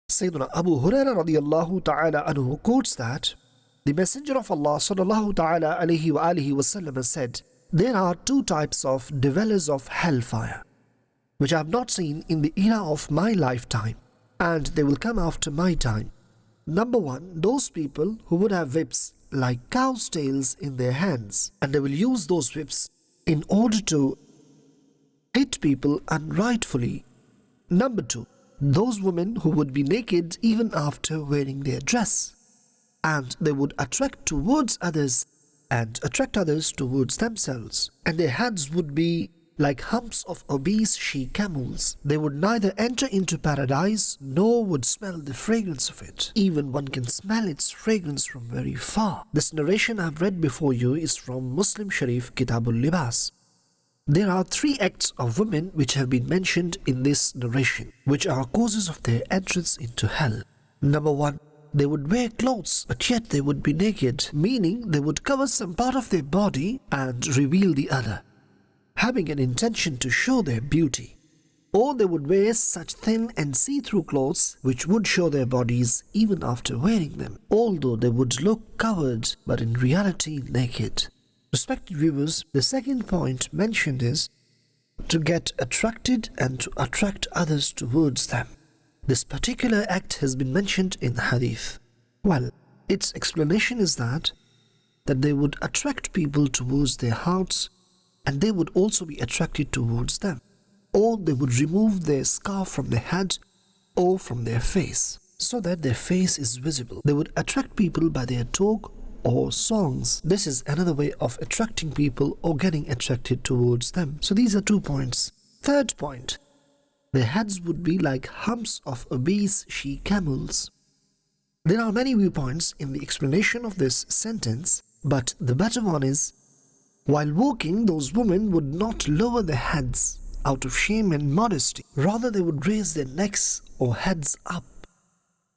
Sayyidina Abu Hurairah radiyallahu ta'ala anhu quotes that the Messenger of Allah sallallahu ta'ala alayhi wa alihi wasallam said, "There are two types of dwellers of hellfire, which I have not seen in the era of my lifetime, and they will come after my time. Number one, those people who would have whips like cow's tails in their hands, and they will use those whips in order to hit people unrightfully. Number two, those women who would be naked even after wearing their dress, and they would attract towards others and attract others towards themselves, and their heads would be like humps of obese she-camels. They would neither enter into paradise nor would smell the fragrance of it. Even one can smell its fragrance from very far." This narration I've read before you is from Muslim Sharif Kitabul Libas. There are three acts of women which have been mentioned in this narration, which are causes of their entrance into hell. Number one, they would wear clothes, but yet they would be naked, meaning they would cover some part of their body and reveal the other, having an intention to show their beauty. Or they would wear such thin and see-through clothes which would show their bodies even after wearing them, although they would look covered but in reality naked. Respected viewers, the second point mentioned is to get attracted and to attract others towards them. This particular act has been mentioned in the hadith. Well, its explanation is that they would attract people towards their hearts, and they would also be attracted towards them. Or they would remove their scarf from their head or from their face, so that their face is visible. They would attract people by their talk or songs. This is another way of attracting people or getting attracted towards them. So these are 2 points. Third point, their heads would be like humps of obese she-camels. There are many viewpoints in the explanation of this sentence, but the better one is, while walking, those women would not lower their heads out of shame and modesty. Rather, they would raise their necks or heads up.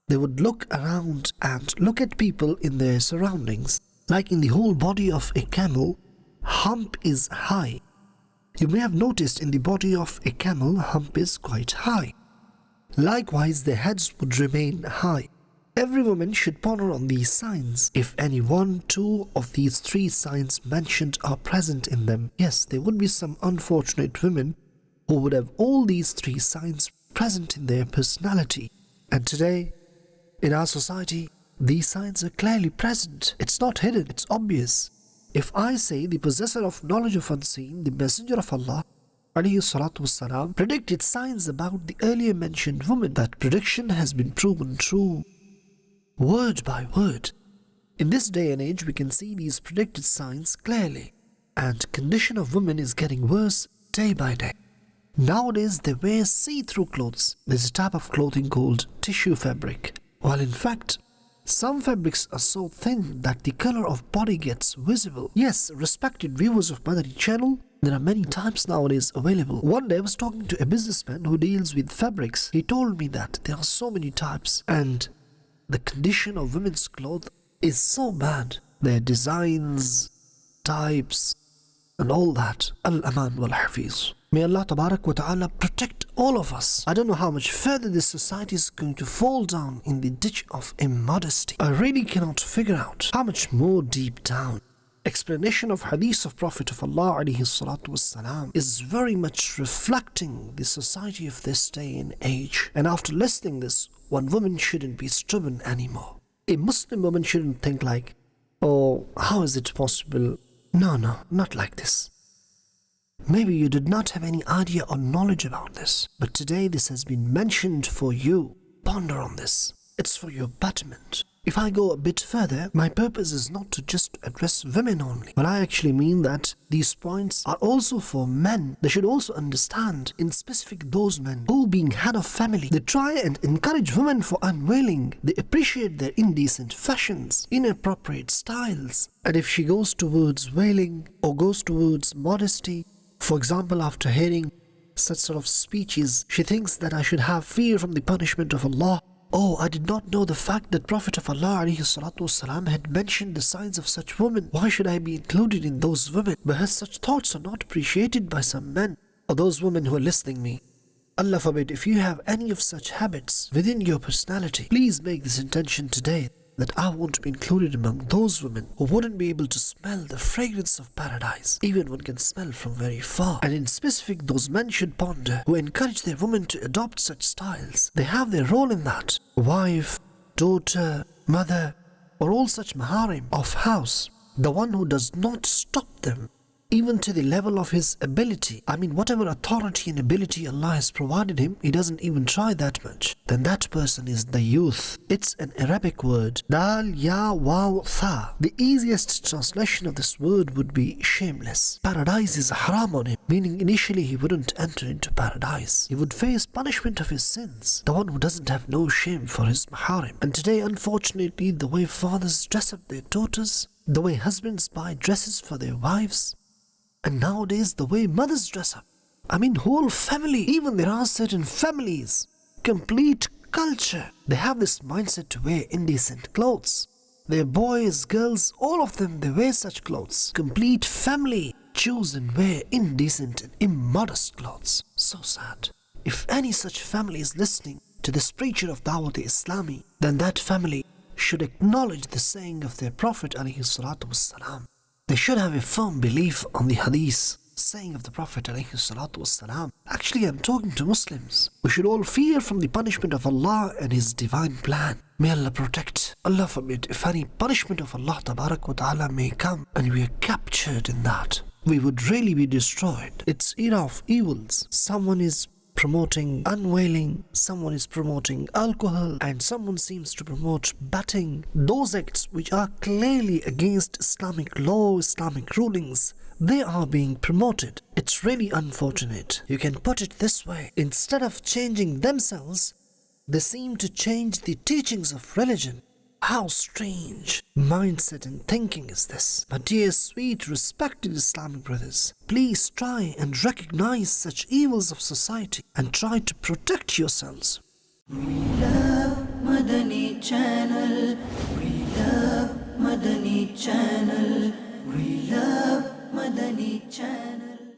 They would look around and look at people in their surroundings. Like in the whole body of a camel, hump is high. You may have noticed in the body of a camel, hump is quite high. Likewise, their heads would remain high. Every woman should ponder on these signs. If any one, two of these three signs mentioned are present in them, yes, there would be some unfortunate women who would have all these three signs present in their personality. And today, in our society, these signs are clearly present. It's not hidden, it's obvious. If I say the possessor of knowledge of unseen, the Messenger of Allah, alayhi salatu wassalam, predicted signs about the earlier mentioned woman, that prediction has been proven true, word by word. In this day and age, we can see these predicted signs clearly, and condition of women is getting worse day by day. Nowadays, they wear see-through clothes. There's a type of clothing called tissue fabric. While in fact, some fabrics are so thin that the color of body gets visible. Yes, respected viewers of Madani Channel, there are many types nowadays available. One day I was talking to a businessman who deals with fabrics. He told me that there are so many types, and the condition of women's clothes is so bad. Their designs, types, and all that. Al-Aman wal-Hafiz. May Allah Tabarak wa Ta'ala protect all of us. I don't know how much further this society is going to fall down in the ditch of immodesty. I really cannot figure out how much more deep down. Explanation of hadith of Prophet of Allah alayhi salatu wassalam is very much reflecting the society of this day and age. And after listening this, one woman shouldn't be stubborn anymore. A Muslim woman shouldn't think like, oh, how is it possible? No, not like this. Maybe you did not have any idea or knowledge about this, but today this has been mentioned for you. Ponder on this. It's for your betterment. If I go a bit further, my purpose is not to just address women only, but I actually mean that these points are also for men. They should also understand, in specific those men who, being head of family, they try and encourage women for unveiling. They appreciate their indecent fashions, inappropriate styles. And if she goes towards veiling or goes towards modesty, for example, after hearing such sort of speeches, she thinks that I should have fear from the punishment of Allah. Oh, I did not know the fact that Prophet of Allah ﷺ had mentioned the signs of such women. Why should I be included in those women? Because such thoughts are not appreciated by some men. Or those women who are listening me, Allah forbid, if you have any of such habits within your personality, please make this intention today that I want to be included among those women who wouldn't be able to smell the fragrance of paradise. Even one can smell from very far. And in specific, those men should ponder who encourage their women to adopt such styles. They have their role in that. Wife, daughter, mother, or all such maharim of house. The one who does not stop them even to the level of his ability. I mean, whatever authority and ability Allah has provided him, he doesn't even try that much. Then that person is the youth. It's an Arabic word. Dal, ya, waw, tha. The easiest translation of this word would be shameless. Paradise is haram on him, meaning initially he wouldn't enter into paradise. He would face punishment of his sins. The one who doesn't have no shame for his maharim. And today, unfortunately, the way fathers dress up their daughters, the way husbands buy dresses for their wives, and nowadays, the way mothers dress up. I mean, whole family. Even there are certain families, complete culture. They have this mindset to wear indecent clothes. Their boys, girls, all of them, they wear such clothes. Complete family choose and wear indecent and immodest clothes. So sad. If any such family is listening to this preacher of dawateislami, then that family should acknowledge the saying of their Prophet ﷺ. They should have a firm belief on the hadith saying of the Prophet ﷺ. Actually, I'm talking to Muslims. We should all fear from the punishment of Allah and His divine plan. May Allah protect. Allah forbid, if any punishment of Allah Tabarak wa Ta'ala may come and we are captured in that, we would really be destroyed. It's era of evils. Someone is promoting unveiling, someone is promoting alcohol, and someone seems to promote batting. Those acts which are clearly against Islamic law, Islamic rulings, they are being promoted. It's really unfortunate. You can put it this way. Instead of changing themselves, they seem to change the teachings of religion. How strange mindset and thinking is this? My dear, sweet, respected Islamic brothers, please try and recognize such evils of society and try to protect yourselves. We love Madani Channel.